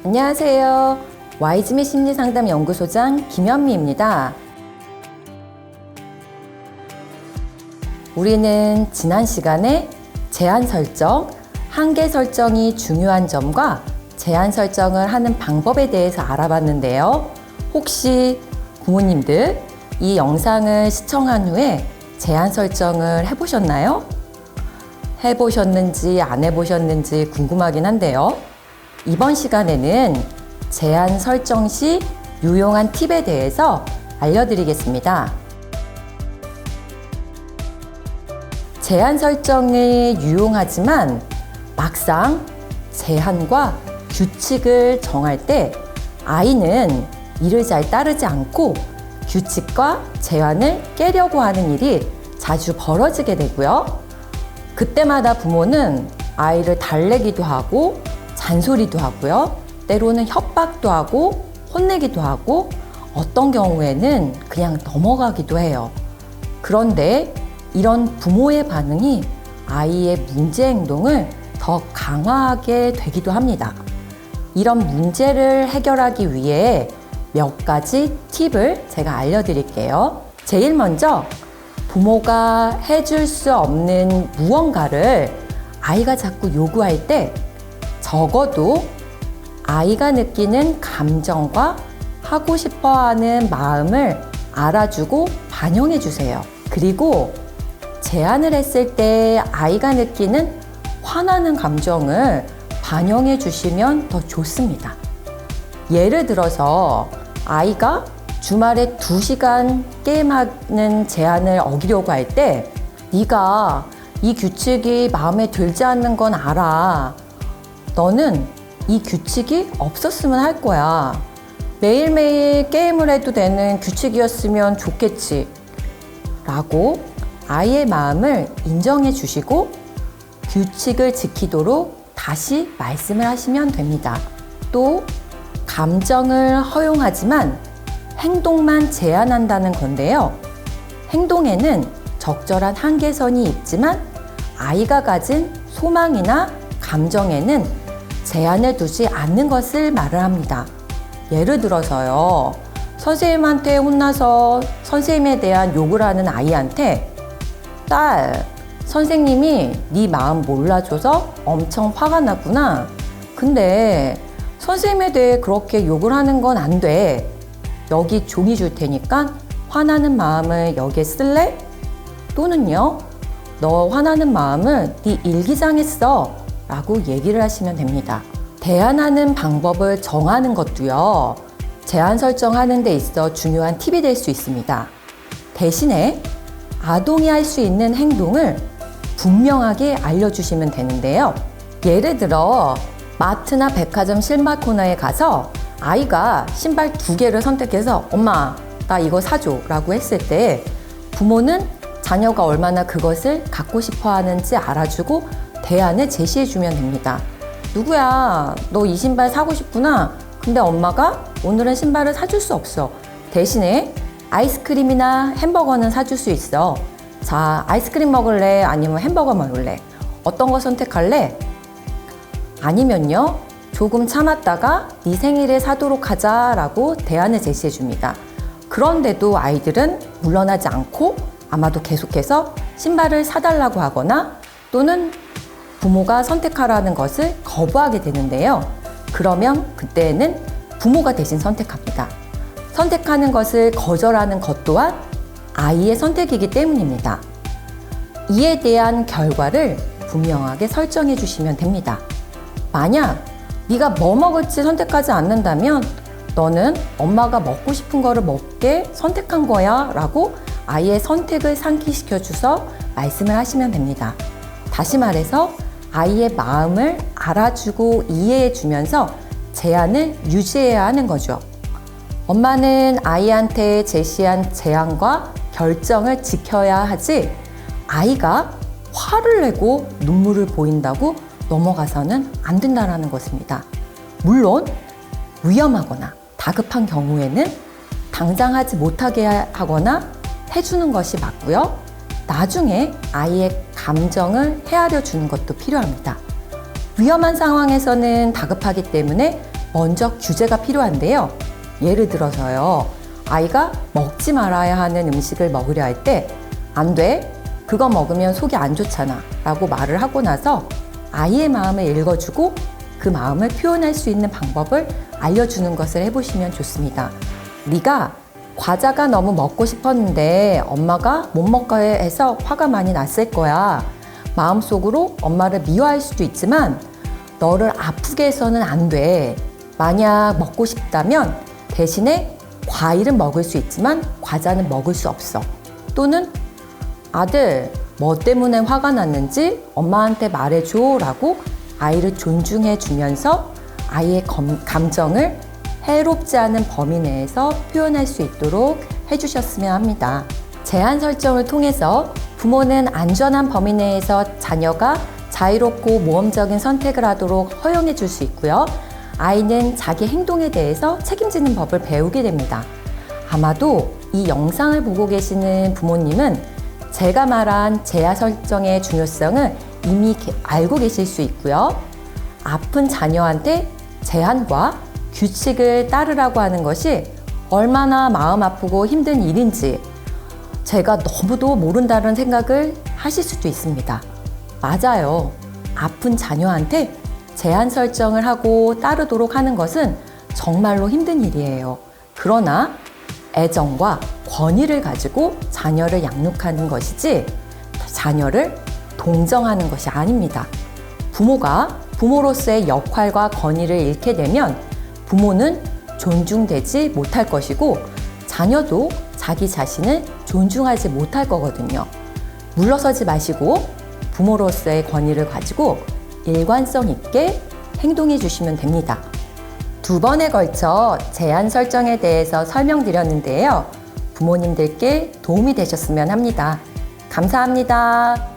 안녕하세요. YG미 심리상담연구소장 김현미입니다. 우리는 지난 시간에 제한 설정, 한계 설정이 중요한 점과 제한 설정을 하는 방법에 대해서 알아봤는데요. 혹시 부모님들 이 영상을 시청한 후에 제한 설정을 해보셨나요? 해보셨는지 안 해보셨는지 궁금하긴 한데요. 이번 시간에는 제한 설정 시 유용한 팁에 대해서 알려드리겠습니다. 제한 설정이 유용하지만 막상 제한과 규칙을 정할 때 아이는 이를 잘 따르지 않고 규칙과 제한을 깨려고 하는 일이 자주 벌어지게 되고요. 그때마다 부모는 아이를 달래기도 하고 잔소리도 하고요. 때로는 협박도 하고 혼내기도 하고 어떤 경우에는 그냥 넘어가기도 해요. 그런데 이런 부모의 반응이 아이의 문제 행동을 더 강화하게 되기도 합니다. 이런 문제를 해결하기 위해 몇 가지 팁을 제가 알려드릴게요. 제일 먼저 부모가 해줄 수 없는 무언가를 아이가 자꾸 요구할 때 적어도 아이가 느끼는 감정과 하고 싶어 하는 마음을 알아주고 반영해 주세요. 그리고 제안을 했을 때 아이가 느끼는 화나는 감정을 반영해 주시면 더 좋습니다. 예를 들어서 아이가 주말에 2시간 게임하는 제한을 어기려고 할 때 네가 이 규칙이 마음에 들지 않는 건 알아. 너는 이 규칙이 없었으면 할 거야. 매일매일 게임을 해도 되는 규칙이었으면 좋겠지. 라고 아이의 마음을 인정해 주시고 규칙을 지키도록 다시 말씀을 하시면 됩니다. 또 감정을 허용하지만 행동만 제한한다는 건데요. 행동에는 적절한 한계선이 있지만 아이가 가진 소망이나 감정에는 제한을 두지 않는 것을 말을 합니다. 예를 들어서요. 선생님한테 혼나서 선생님에 대한 욕을 하는 아이한테 딸, 선생님이 네 마음 몰라줘서 엄청 화가 났구나. 근데 선생님에 대해 그렇게 욕을 하는 건 안 돼. 여기 종이 줄 테니까 화나는 마음을 여기에 쓸래? 또는요, 너 화나는 마음을 네 일기장에 써 라고 얘기를 하시면 됩니다. 대안하는 방법을 정하는 것도요, 제한 설정하는 데 있어 중요한 팁이 될 수 있습니다. 대신에 아동이 할 수 있는 행동을 분명하게 알려주시면 되는데요. 예를 들어 마트나 백화점 신발 코너에 가서 아이가 신발 2개를 선택해서 엄마 나 이거 사줘 라고 했을 때 부모는 자녀가 얼마나 그것을 갖고 싶어 하는지 알아주고 대안을 제시해주면 됩니다. 누구야 너 이 신발 사고 싶구나. 근데 엄마가 오늘은 신발을 사줄 수 없어. 대신에 아이스크림이나 햄버거는 사줄 수 있어. 자, 아이스크림 먹을래? 아니면 햄버거 먹을래? 어떤 거 선택할래? 아니면요, 조금 참았다가 네 생일에 사도록 하자라고 대안을 제시해 줍니다. 그런데도 아이들은 물러나지 않고 아마도 계속해서 신발을 사달라고 하거나 또는 부모가 선택하라는 것을 거부하게 되는데요. 그러면 그때는 부모가 대신 선택합니다. 선택하는 것을 거절하는 것 또한 아이의 선택이기 때문입니다. 이에 대한 결과를 분명하게 설정해 주시면 됩니다. 만약 네가 뭐 먹을지 선택하지 않는다면 너는 엄마가 먹고 싶은 거를 먹게 선택한 거야 라고 아이의 선택을 상기시켜 줘서 말씀을 하시면 됩니다. 다시 말해서 아이의 마음을 알아주고 이해해 주면서 제한을 유지해야 하는 거죠. 엄마는 아이한테 제시한 제한과 결정을 지켜야 하지 아이가 화를 내고 눈물을 보인다고 넘어가서는 안 된다는 것입니다. 물론 위험하거나 다급한 경우에는 당장 하지 못하게 하거나 해주는 것이 맞고요. 나중에 아이의 감정을 헤아려 주는 것도 필요합니다. 위험한 상황에서는 다급하기 때문에 먼저 규제가 필요한데요. 예를 들어서요. 아이가 먹지 말아야 하는 음식을 먹으려 할 때 안 돼. 그거 먹으면 속이 안 좋잖아. 라고 말을 하고 나서 아이의 마음을 읽어주고 그 마음을 표현할 수 있는 방법을 알려주는 것을 해보시면 좋습니다. 네가 과자가 너무 먹고 싶었는데 엄마가 못 먹게 해서 화가 많이 났을 거야. 마음속으로 엄마를 미워할 수도 있지만 너를 아프게 해서는 안 돼. 만약 먹고 싶다면 대신에 과일은 먹을 수 있지만 과자는 먹을 수 없어. 또는 아들, 뭐 때문에 화가 났는지 엄마한테 말해줘 라고 아이를 존중해 주면서 아이의 감정을 해롭지 않은 범위 내에서 표현할 수 있도록 해주셨으면 합니다. 제한 설정을 통해서 부모는 안전한 범위 내에서 자녀가 자유롭고 모험적인 선택을 하도록 허용해 줄 수 있고요. 아이는 자기 행동에 대해서 책임지는 법을 배우게 됩니다. 아마도 이 영상을 보고 계시는 부모님은 제가 말한 제한 설정의 중요성을 이미 알고 계실 수 있고요. 아픈 자녀한테 제한과 규칙을 따르라고 하는 것이 얼마나 마음 아프고 힘든 일인지 제가 너무도 모른다는 생각을 하실 수도 있습니다. 맞아요. 아픈 자녀한테 제한 설정을 하고 따르도록 하는 것은 정말로 힘든 일이에요. 그러나 애정과 권위를 가지고 자녀를 양육하는 것이지 자녀를 동정하는 것이 아닙니다. 부모가 부모로서의 역할과 권위를 잃게 되면 부모는 존중되지 못할 것이고 자녀도 자기 자신을 존중하지 못할 거거든요. 물러서지 마시고 부모로서의 권위를 가지고 일관성 있게 행동해 주시면 됩니다. 2번에 걸쳐 제한 설정에 대해서 설명드렸는데요. 부모님들께 도움이 되셨으면 합니다. 감사합니다.